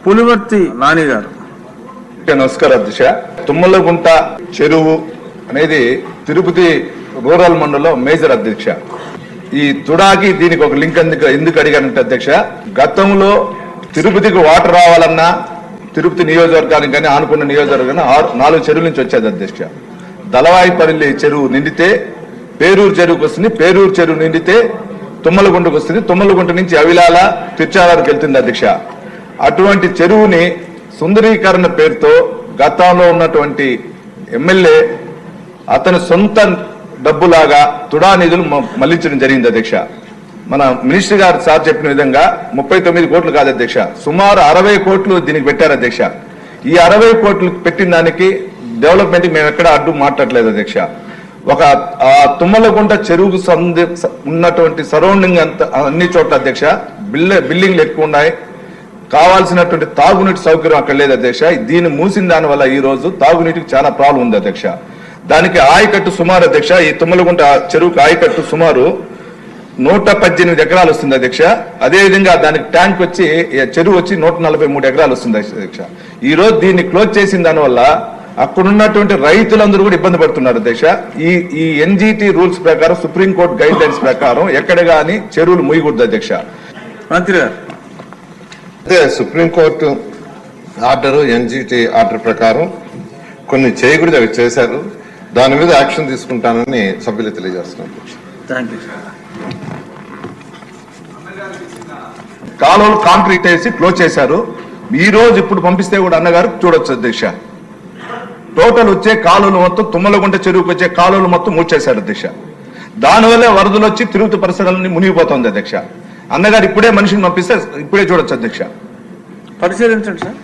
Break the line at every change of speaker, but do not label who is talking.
పులివర్తి నాని గారు.
నమస్కారం అధ్యక్ష. తుమ్మలగుంట చెరువు అనేది తిరుపతి రూరల్ మండలంలో మేజర్ అధ్యక్ష. ఈ తుడాకి దీనికి ఒక లింక్ ఎందుకు అడిగానంటే అధ్యక్ష, గతంలో తిరుపతికి వాటర్ రావాలన్నా తిరుపతి నియోజకవర్గానికి కానీ ఆనుకున్న నియోజకవర్గాన్ని 4 చెరువుల నుంచి వచ్చేది అధ్యక్ష. దళవాయిపల్లి చెరువు నిండితే పేరూరు చెరువుకు వస్తుంది, పేరూరు చెరువు నిండితే తుమ్మలగుంటకు వస్తుంది, తుమ్మలగుంట నుంచి అవిలాల తిరుచారానికి వెళ్తుంది అధ్యక్ష. అటువంటి చెరువుని సుందరీకరణ పేరుతో గతంలో ఉన్నటువంటి ఎమ్మెల్యే అతని సొంత డబ్బులాగా తుడా నిధులు మళ్లించడం జరిగింది అధ్యక్ష. మన మినిస్టర్ గారు సార్ చెప్పిన విధంగా 39 కోట్లు కాదు అధ్యక్ష, సుమారు 60 కోట్లు దీనికి పెట్టారు అధ్యక్ష. ఈ 60 కోట్లు పెట్టిన దానికి డెవలప్మెంట్ మేము ఎక్కడ అడ్డు మాట్లాడలేదు అధ్యక్ష. ఒక తుమ్మలగుంట చెరువుకు ఉన్నటువంటి సరౌండింగ్ అన్ని చోట్ల అధ్యక్ష బిల్డింగ్లు ఎక్కువ ఉన్నాయి, కావాల్సినటువంటి తాగునీటి సౌకర్యం అక్కడ లేదు అధ్యక్ష. దీన్ని మూసిన దాని వల్ల ఈ రోజు తాగునీటికి చాలా ప్రాబ్లం ఉంది అధ్యక్ష. దానికి ఆయకట్టు సుమారు అధ్యక్ష, ఈ తుమ్మలగుంట చెరువుకు ఆయకట్టు సుమారు 118 ఎకరాలు వస్తుంది అధ్యక్ష. అదేవిధంగా దానికి ట్యాంక్ వచ్చి చెరువు వచ్చి 143 ఎకరాలు వస్తుంది అధ్యక్ష. ఈ రోజు దీన్ని క్లోజ్ చేసిన దానివల్ల అక్కడున్నటువంటి రైతులందరూ కూడా ఇబ్బంది పడుతున్నారు అధ్యక్ష. ఈ ఎన్జిటి రూల్స్ ప్రకారం, సుప్రీంకోర్టు గైడ్ లైన్స్ ప్రకారం ఎక్కడ గానీ చెరువులు ముయ్యకూడదు అధ్యక్ష.
మంత్రి గారు,
అదే సుప్రీంకోర్టు ఆర్డర్, ఎన్జిటి ఆర్డర్ ప్రకారం కొన్ని చేయకూడదు అవి చేశారు. దాని మీద యాక్షన్ తీసుకుంటానని సభ్యులు తెలియజేస్తున్నాను.
కాలువలు కాంక్రీట్ వేసి క్లోజ్ చేశారు. ఈ రోజు ఇప్పుడు పంపిస్తే కూడా అన్నగారు చూడొచ్చు అధ్యక్ష. టోటల్ వచ్చే కాలువలు మొత్తం తుమ్మలగుంట చెరువుకు వచ్చే కాలువలు మొత్తం మూసేశారు అధ్యక్ష. దానివల్లే వరదలు వచ్చి తిరుపతి పరిసరాలన్నీ మునిగిపోతుంది అధ్యక్ష. అన్నగారు ఇప్పుడే మనిషిని పంపిస్తే ఇప్పుడే చూడొచ్చు అధ్యక్ష.
పరిశీలించండి సార్.